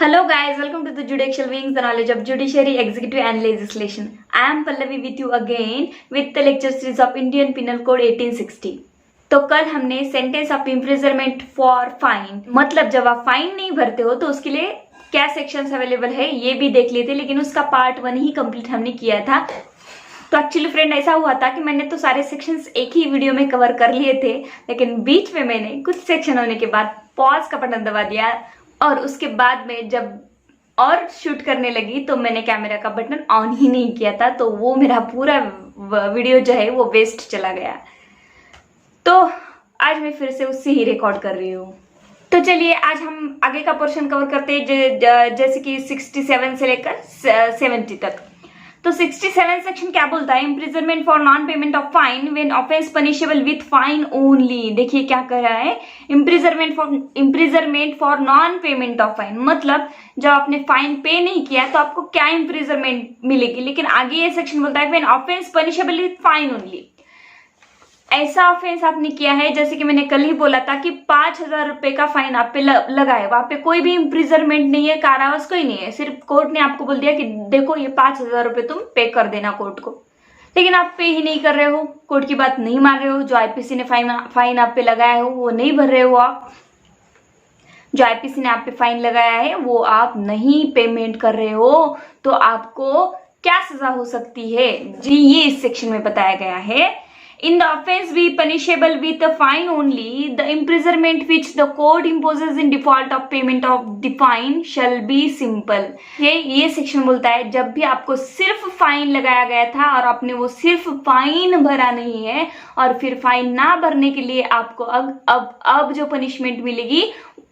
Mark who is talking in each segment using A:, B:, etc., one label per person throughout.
A: Hello guys, welcome to the Judicial Wings, the knowledge of judiciary, executive and legislation. I am Pallavi with you again with the lecture series of Indian Penal Code 1860. तो कल हमने sentence of imprisonment for fine, मतलब जब आप fine नहीं भरते हो तो उसके लिए क्या सेक्शंस अवेलेबल है ये भी देख लिए थे, लेकिन उसका पार्ट 1 ही कंप्लीट हमने किया था। तो एक्चुअली फ्रेंड ऐसा हुआ था कि मैंने तो सारे सेक्शंस एक ही वीडियो में कवर कर लिए थे, लेकिन बीच में मैंने कुछ सेक्शन होने के बाद पॉज का बटन दबा दिया और उसके बाद में जब और शूट करने लगी तो मैंने कैमरा का बटन ऑन ही नहीं किया था, तो वो मेरा पूरा वीडियो जो है वो वेस्ट चला गया। तो आज मैं फिर से उससे ही रिकॉर्ड कर रही हूँ। तो चलिए आज हम आगे का पोर्शन कवर करते हैं, जैसे कि 67 से लेकर 70 तक। तो 67 सेक्शन क्या बोलता है, imprisonment for non payment of fine when offence punishable with fine only. देखिए क्या कर रहा है, imprisonment for non payment of fine, मतलब जब आपने फाइन पे नहीं किया तो आपको क्या इम्प्रिजनमेंट मिलेगी। लेकिन आगे ये सेक्शन बोलता है when offence punishable with fine only, ऐसा ऑफेंस आपने किया है, जैसे कि मैंने कल ही बोला था कि 5,000 रुपए का फाइन आप पे लगा है, वहां पे कोई भी इम्प्रिजनमेंट नहीं है, कारावास कोई नहीं है, सिर्फ कोर्ट ने आपको बोल दिया कि देखो ये 5,000 रुपए तुम पे कर देना कोर्ट को, लेकिन आप पे ही नहीं कर रहे हो, कोर्ट की बात नहीं मान रहे हो, जो आईपीसी ने फाइन आप पे लगाया है वो नहीं भर रहे हो, आप जो आईपीसी ने आप पे फाइन लगाया है वो आप नहीं पेमेंट कर रहे हो, तो आपको क्या सजा हो सकती है जी, ये इस सेक्शन में बताया गया है। In the offence be punishable with a fine only, the imprisonment which the court imposes in default of payment of the fine shall be simple। ये सेक्शन बोलता है जब भी आपको सिर्फ फाइन लगाया गया था और आपने वो सिर्फ फाइन भरा नहीं है और फिर फाइन ना भरने के लिए आपको अब जो पनिशमेंट मिलेगी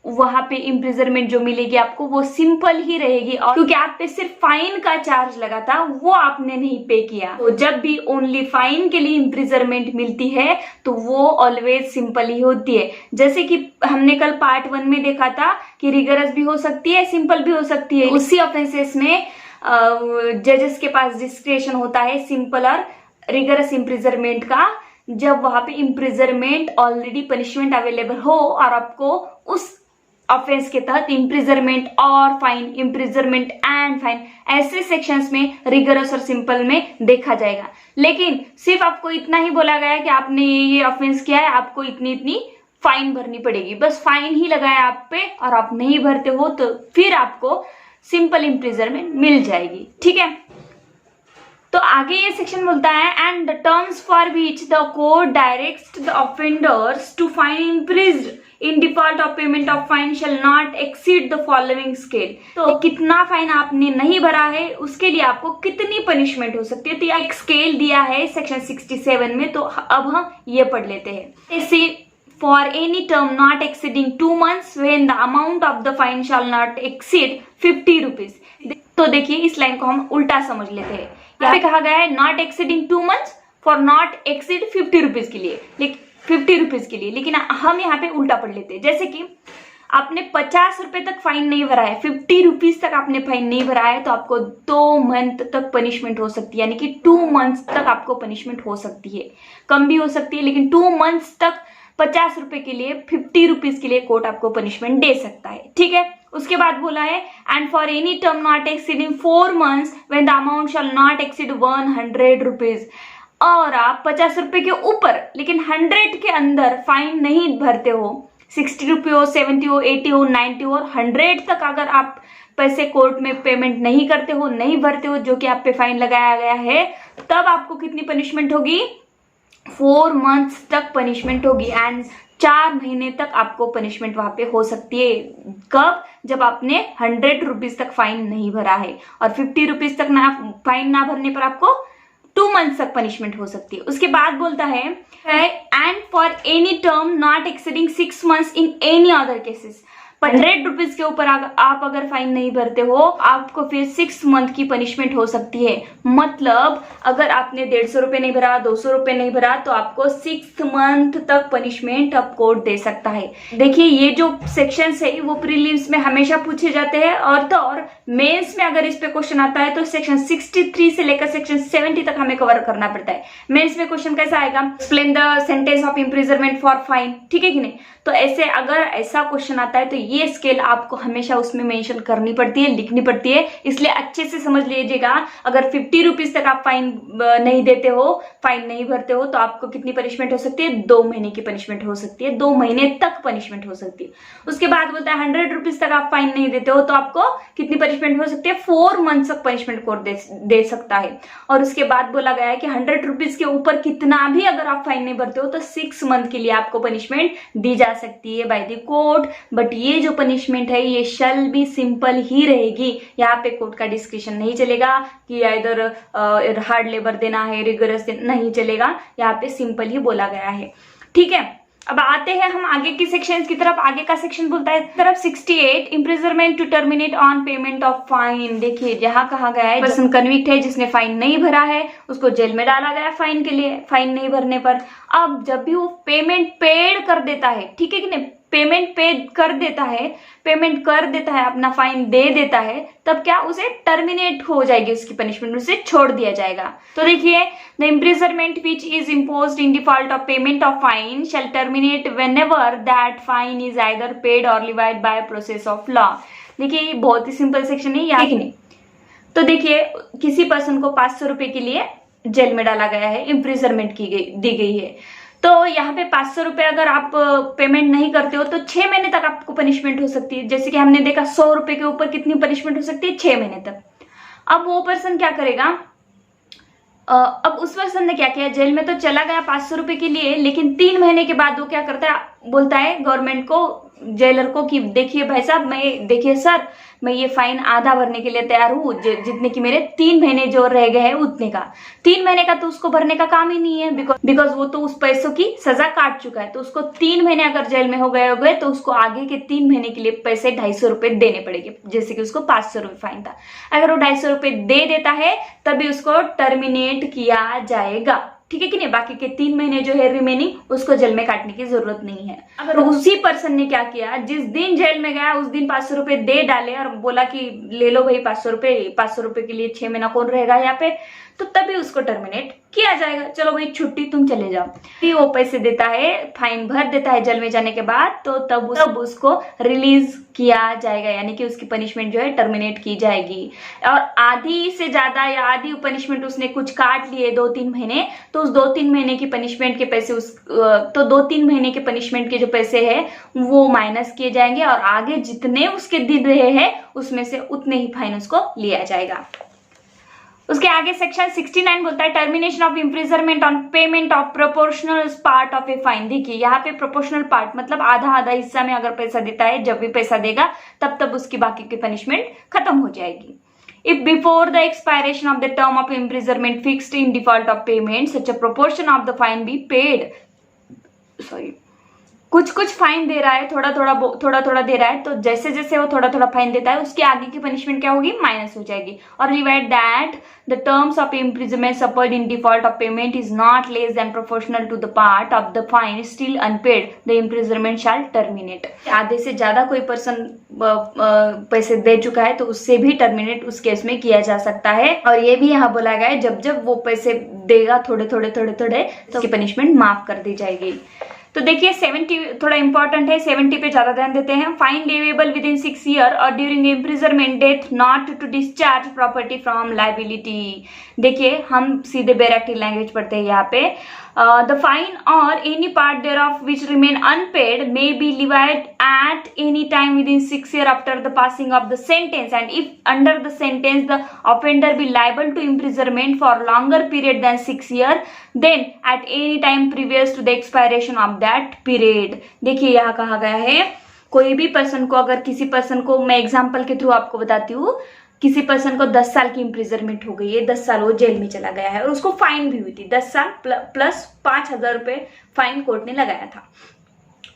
A: वहां पे इम्प्रिजनमेंट जो मिलेगी आपको वो सिंपल ही रहेगी, और क्योंकि आप पे सिर्फ फाइन का चार्ज लगा था वो आपने नहीं पे किया, तो जब भी ओनली फाइन के लिए इम्प्रिजनमेंट मिलती है तो वो ऑलवेज सिंपल ही होती है। जैसे कि हमने कल पार्ट 1 में देखा था कि रिगरस भी हो सकती है, सिंपल भी हो सकती है। उसी ऑफेंसेस में जजेस के पास डिस्क्रिशन होता है सिंपल और रिगरस इम्प्रिजनमेंट का, जब वहां पे इम्प्रिजनमेंट ऑलरेडी पनिशमेंट अवेलेबल हो और आपको उस ऑफेंस के तहत इम्प्रिजनमेंट और फाइन, इम्प्रिजनमेंट एंड फाइन, ऐसे सेक्शंस में रिगरस और सिंपल में देखा जाएगा। लेकिन सिर्फ आपको इतना ही बोला गया है कि आपने ये ऑफेंस किया है, आपको इतनी फाइन भरनी पड़ेगी, बस फाइन ही लगाया आप पे और आप नहीं भरते हो तो फिर आपको सिंपल इम्प्रिजनमेंट मिल जाएगी, ठीक है। तो आगे ये सेक्शन बोलता है and the terms for which the court directs the offenders to fine imprisoned in default of payment of fine shall not exceed the following scale. तो कितना फाइन आपने नहीं भरा है उसके लिए आपको कितनी पनिशमेंट हो सकती है, तो एक स्केल दिया है सेक्शन 67 में। तो अब हम ये पढ़ लेते हैं, ऐसे for any term not exceeding 2 months when the amount of the fine shall not exceed 50 rupees. तो देखिए इस लाइन को हम उल्टा समझ लेते हैं, यहाँ पे कहा गया है not exceeding 2 months for not exceed 50 rupees के लिए, 50 रुपीज के लिए, लेकिन हम यहाँ पे उल्टा पढ़ लेते हैं। जैसे कि आपने 50 रुपए तक फाइन नहीं भरा है, 50 रुपीज तक आपने फाइन नहीं भरा है, तो आपको 2 month तक पनिशमेंट हो सकती है, यानी कि 2 months तक आपको पनिशमेंट हो सकती है, कम भी हो सकती है, लेकिन 2 months तक 50 रुपए के लिए 50 रुपीज के लिए कोर्ट आपको पनिशमेंट दे सकता है, ठीक है। उसके बाद बोला है and for any term not exceeding 4 months when the amount shell not exceed 100 rupees, और आप 50 रुपए के ऊपर लेकिन 100 के अंदर फाइन नहीं भरते हो, 60 रुपये हो, 70 हो, 80 हो, 90 हो और 100 तक अगर आप पैसे कोर्ट में पेमेंट नहीं करते हो, नहीं भरते हो, जो कि आप पे फाइन लगाया गया है, तब आपको कितनी पनिशमेंट होगी, 4 months तक पनिशमेंट होगी एंड 4 महीने तक आपको पनिशमेंट वहां पे हो सकती है। कब, जब आपने 100 रुपीज तक फाइन नहीं भरा है, और 50 रुपीज तक फाइन ना भरने पर आपको 2 months तक पनिशमेंट हो सकती है। उसके बाद बोलता है and for any term not exceeding 6 months in any other cases, 100 rupees के ऊपर आप अगर फाइन नहीं भरते हो आपको फिर 6 month की पनिशमेंट हो सकती है। मतलब अगर आपने 150 रुपए नहीं भरा, 200 रुपए नहीं भरा, तो आपको 6 month तक पनिशमेंट अब कोर्ट दे सकता है। देखिए ये जो सेक्शंस है वो प्रीलिम्स में हमेशा पूछे जाते हैं, और मेंस में अगर इस पे क्वेश्चन आता है तो सेक्शन 63 से लेकर सेक्शन 70 तक हमें कवर करना पड़ता है। मेंस में क्वेश्चन कैसा आएगा, explain the sentence of imprisonment for fine, ठीक है कि नहीं। तो ऐसे अगर ऐसा क्वेश्चन आता है तो ये स्केल आपको हमेशा उसमें मेंशन करनी पड़ती है, लिखनी पड़ती है। इसलिए अच्छे से समझ लीजिएगा, अगर 50 रुपीज तक आप फाइन नहीं देते हो, फाइन नहीं भरते हो, तो आपको कितनी पनिशमेंट हो सकती है? 2 महीने की पनिशमेंट हो सकती है, 2 महीने तक पनिशमेंट हो सकती है। उसके बाद बोलता है 100 रुपीज तक आप फाइन नहीं देते हो तो आपको कितनी पनिशमेंट हो सकती है? 4 मंथ्स तक पनिशमेंट कोर्ट दे सकता है। और उसके बाद बोला गया है कि 100 रुपीज के ऊपर कितना भी अगर आप फाइन नहीं भरते हो तो 6 मंथ के लिए आपको पनिशमेंट दी जा सकती है बाय द कोर्ट। बट ये जो पनिशमेंट है ये शैल बी सिंपल ही रहेगी। यहाँ पे कोर्ट का डिस्क्रिप्शन नहीं चलेगा कि इधर हार्ड लेबर देना है, रिगरस देना नहीं चलेगा। यहाँ पे सिंपल ही बोला गया है, ठीक है। अब आते हैं हम आगे की सेक्शन की तरफ। आगे का सेक्शन बोलता है तरफ 68 imprisonment to terminate on payment of fine. देखिए यहाँ कहा गया है पर्सन कन्विक्ट है जिसने फाइन नहीं भरा है, उसको जेल में डाला गया फाइन के लिए, फाइन नहीं भरने पर। अब जब भी वो पेमेंट पेड कर देता है, ठीक है कि नहीं, पेमेंट पे कर देता है, पेमेंट कर देता है, अपना फाइन दे देता है, तब क्या उसे टर्मिनेट हो जाएगी उसकी पनिशमेंट, उसे छोड़ दिया जाएगा। तो देखिए the imprisonment which is imposed in default of payment of fine shall terminate whenever that fine is either paid or levied by process of law. देखिए ये बहुत ही सिंपल सेक्शन है, याद नहीं। तो देखिए किसी पर्सन को 500 रुपए के लिए जेल में डाला गया है, इम्प्रिजनमेंट दी गई है। तो यहाँ पे 500 रुपए अगर आप पेमेंट नहीं करते हो तो 6 महीने तक आपको पनिशमेंट हो सकती है। जैसे कि हमने देखा 100 रुपए के ऊपर कितनी पनिशमेंट हो सकती है? 6 महीने तक। अब वो पर्सन क्या करेगा? अब उस पर्सन ने क्या किया, जेल में तो चला गया 500 रुपए के लिए, लेकिन 3 महीने के बाद वो क्या करता है, बोलता है गवर्नमेंट को, जेलर को कि देखिए भाई साहब, देखिए सर, मैं ये फाइन आधा भरने के लिए तैयार हूँ, जितने की मेरे 3 महीने जो रह गए हैं उतने का। 3 महीने का तो उसको भरने का काम ही नहीं है, बिकॉज वो तो उस पैसों की सजा काट चुका है। तो उसको 3 महीने अगर जेल में हो गए तो उसको आगे के 3 महीने के लिए पैसे 250 रुपए देने पड़ेंगे। जैसे कि उसको 500 रुपए फाइन था, अगर वो 250 रुपए दे देता है तभी उसको टर्मिनेट किया जाएगा, ठीक है कि नहीं। बाकी के 3 महीने जो है रिमेनिंग, उसको जेल में काटने की जरूरत नहीं है। अगर उसी पर्सन ने क्या किया, जिस दिन जेल में गया उस दिन 500 रुपए दे डाले और बोला कि ले लो भाई 500 रुपए के लिए 6 महीना कौन रहेगा यहाँ पे, तो तभी उसको टर्मिनेट किया जाएगा। चलो भाई छुट्टी, तुम चले जाओ। फिर वो पैसे देता है, फाइन भर देता है जेल में जाने के बाद, तो तब उसको रिलीज किया जाएगा, यानी कि उसकी पनिशमेंट जो है टर्मिनेट की जाएगी। और आधी से ज्यादा या आधी पनिशमेंट उसने कुछ काट लिए 2-3 महीने, तो उस 2-3 महीने की पनिशमेंट के पैसे तो 2-3 महीने के पनिशमेंट के जो पैसे है वो माइनस किए जाएंगे और आगे जितने उसके दिन रहे हैं उसमें से उतने ही फाइन उसको लिया जाएगा। उसके आगे सेक्शन 69 बोलता है termination of imprisonment on payment of proportional part of a fine. देखिए यहाँ पे प्रोपोर्शनल पार्ट मतलब आधा हिस्सा में अगर पैसा देता है, जब भी पैसा देगा तब उसकी बाकी की पनिशमेंट खत्म हो जाएगी। If before the expiration of the term of imprisonment fixed in default of payment, such a proportion of the fine be paid. कुछ फाइन दे रहा है, थोड़ा दे रहा है, तो जैसे जैसे वो थोड़ा फाइन देता है उसके आगे की पनिशमेंट क्या होगी? माइनस हो जाएगी। और provided that the terms of imprisonment suffered in default of payment is not less than proportional to the part of the fine still unpaid, the imprisonment shall terminate. आधे से ज्यादा कोई पर्सन पैसे दे चुका है तो उससे भी टर्मिनेट उस केस में किया जा सकता है। और ये भी यहाँ बोला गया है जब वो पैसे देगा थोड़े तो उसकी पनिशमेंट माफ कर दी जाएगी। तो देखिए 70 थोड़ा इंपॉर्टेंट है, 70 पे ज्यादा ध्यान देते हैं। Fine leviable within 6 year or during imprisonment death not to discharge property from liability. देखिए हम सीधे बेरेक्टिव लैंग्वेज पढ़ते हैं यहाँ पे। The fine or any part thereof which remain unpaid may be levied at any time within 6 years after the passing of the sentence, and if under the sentence the offender be liable to imprisonment for longer period than 6 years, then at any time previous to the expiration of that period। देखिए यहाँ कहा गया है कोई भी person को, अगर किसी पर्सन को, मैं एग्जाम्पल के थ्रू आपको बताती हूँ, किसी पर्सन को 10 साल की इम्प्रिजनमेंट हो गई है, 10 साल वो जेल में चला गया है और उसको फाइन भी हुई थी, 10 साल प्लस 5,000 रुपए फाइन कोर्ट ने लगाया था।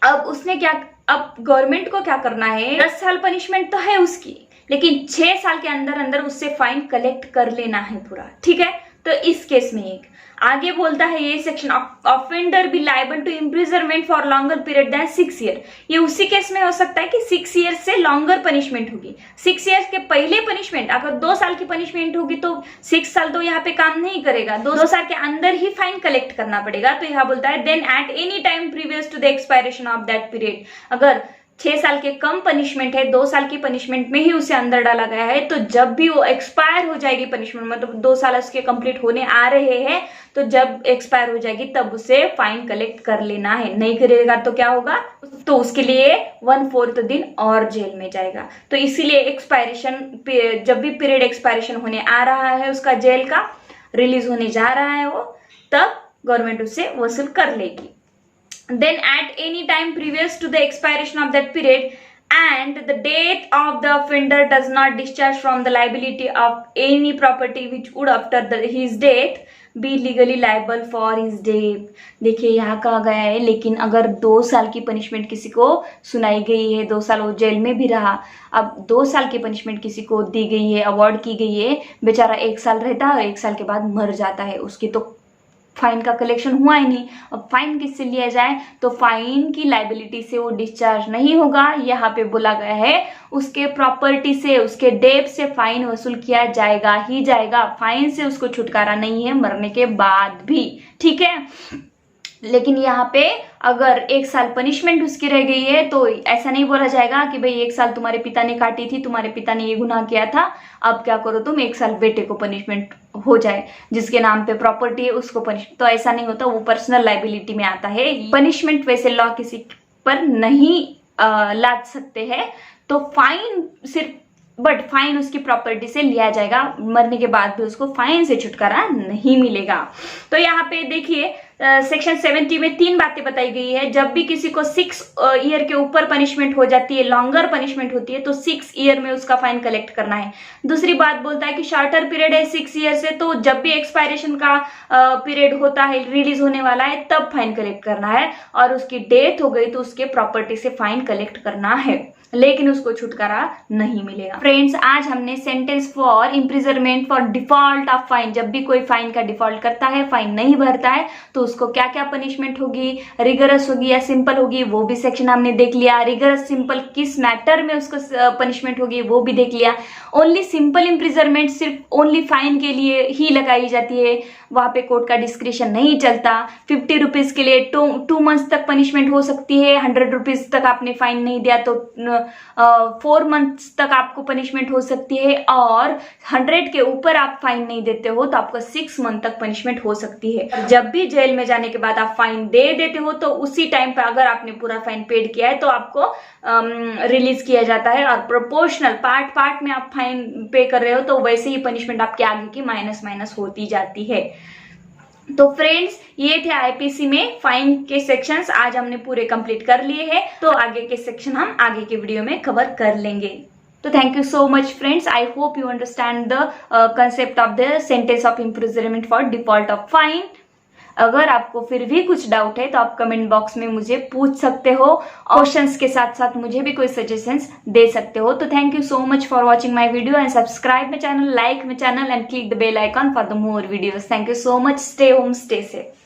A: अब उसने क्या, अब गवर्नमेंट को क्या करना है, 10 साल पनिशमेंट तो है उसकी, लेकिन 6 साल के अंदर उससे फाइन कलेक्ट कर लेना है पूरा, ठीक है। तो इस केस में एक आगे बोलता है ये section, offender be liable to imprisonment for longer period than 6 year. ये उसी केस में हो सकता है कि 6 ईयर से लॉन्गर पनिशमेंट होगी। 6 ईयर्स के पहले पनिशमेंट, अगर 2 साल की पनिशमेंट होगी तो 6 साल तो यहाँ पे काम नहीं करेगा, 2 साल के अंदर ही फाइन कलेक्ट करना पड़ेगा। तो यहाँ बोलता है then at any time previous to the expiration of that period, अगर 6 साल के कम पनिशमेंट है, 2 साल की पनिशमेंट में ही उसे अंदर डाला गया है, तो जब भी वो एक्सपायर हो जाएगी पनिशमेंट, मतलब 2 साल उसके कंप्लीट होने आ रहे हैं, तो जब एक्सपायर हो जाएगी तब उसे फाइन कलेक्ट कर लेना है। नहीं करेगा तो क्या होगा, तो उसके लिए 1/4 दिन और जेल में जाएगा। तो इसीलिए एक्सपायरेशन, जब भी पीरियड एक्सपायरेशन होने आ रहा है उसका, जेल का रिलीज होने जा रहा है वो, तब गवर्नमेंट उससे वसूल कर लेगी। Then at any time previous to the expiration of that period and the death of the offender does not discharge from the liability of any property which would after his death be legally liable for his death। देखिए यहाँ कहा गया है, लेकिन अगर 2 साल की punishment किसी को सुनाई गई है, 2 साल वो जेल में भी रहा, अब 2 साल की पनिशमेंट किसी को दी गई है, अवॉर्ड की गई है, बेचारा 1 साल रहता है, 1 साल के बाद मर जाता है, उसकी तो फाइन का कलेक्शन हुआ ही नहीं। अब फाइन किससे लिया जाए, तो फाइन की लाइबिलिटी से वो डिस्चार्ज नहीं होगा। यहाँ पे बोला गया है उसके प्रॉपर्टी से, उसके डेब्ट से फाइन वसूल किया जाएगा ही जाएगा। फाइन से उसको छुटकारा नहीं है मरने के बाद भी, ठीक है। लेकिन यहाँ पे अगर 1 साल पनिशमेंट उसकी रह गई है तो ऐसा नहीं बोला जाएगा कि भाई 1 साल तुम्हारे पिता ने काटी थी, तुम्हारे पिता ने ये गुनाह किया था, अब क्या करो तुम, 1 साल बेटे को पनिशमेंट हो जाए, जिसके नाम पे प्रॉपर्टी है उसको पनिशमेंट। तो ऐसा नहीं होता, वो पर्सनल लाइबिलिटी में आता है। पनिशमेंट वैसे लॉ किसी पर नहीं लाद सकते हैं, तो फाइन सिर्फ, बट फाइन उसकी प्रॉपर्टी से लिया जाएगा, मरने के बाद भी उसको फाइन से छुटकारा नहीं मिलेगा। तो यहाँ पे देखिए सेक्शन 70 में 3 बातें बताई गई है। जब भी किसी को 6 ईयर के ऊपर पनिशमेंट हो जाती है, लॉन्गर पनिशमेंट होती है, तो 6 ईयर में उसका फाइन कलेक्ट करना है। दूसरी बात बोलता है कि शॉर्टर पीरियड है 6 ईयर से, तो जब भी एक्सपायरेशन का पीरियड होता है, रिलीज होने वाला है, तब फाइन कलेक्ट करना है। और उसकी डेथ हो गई तो उसके प्रॉपर्टी से फाइन कलेक्ट करना है, लेकिन उसको छुटकारा नहीं मिलेगा। फ्रेंड्स, आज हमने sentence for imprisonment for default of fine, जब भी कोई फाइन का डिफॉल्ट करता है, फाइन नहीं भरता है, तो उसको क्या क्या पनिशमेंट होगी, रिगरस होगी या सिंपल होगी, वो भी सेक्शन हमने देख लिया। रिगरस सिंपल किस मैटर में उसको पनिशमेंट होगी वो भी देख लिया। ओनली सिंपल इम्प्रिजनमेंट सिर्फ ओनली फाइन के लिए ही लगाई जाती है, वहां पे कोर्ट का डिस्क्रिशन नहीं चलता। 50 रुपीज के लिए 2 मंथ्स तक पनिशमेंट हो सकती है। 100 रुपीज तक आपने फाइन नहीं दिया तो 4 मंथ्स तक आपको पनिशमेंट हो सकती है, और 100 के ऊपर आप फाइन नहीं देते हो तो आपको 6 मंथ तक पनिशमेंट हो सकती है। जब भी जेल में जाने के बाद आप फाइन दे देते हो, तो उसी टाइम पे अगर आपने पूरा फाइन पेड किया है तो आपको रिलीज किया जाता है। और प्रोपोर्शनल पार्ट में आप फाइन पे कर रहे हो तो वैसे ही पनिशमेंट आपके आगे की माइनस होती जाती है। तो फ्रेंड्स, ये थे आईपीसी में फाइन के सेक्शंस, आज हमने पूरे कंप्लीट कर लिए हैं। तो आगे के सेक्शन हम आगे के वीडियो में कवर कर लेंगे। तो thank you so much friends, I hope you understand the concept of the sentence of imprisonment for default of fine. अगर आपको फिर भी कुछ डाउट है तो आप कमेंट बॉक्स में मुझे पूछ सकते हो, क्वेश्चंस के साथ साथ मुझे भी कोई सजेशंस दे सकते हो। तो thank you so much for watching my video and subscribe my channel, like my channel and click the bell icon for the more videos. Thank you so much, stay home, stay safe.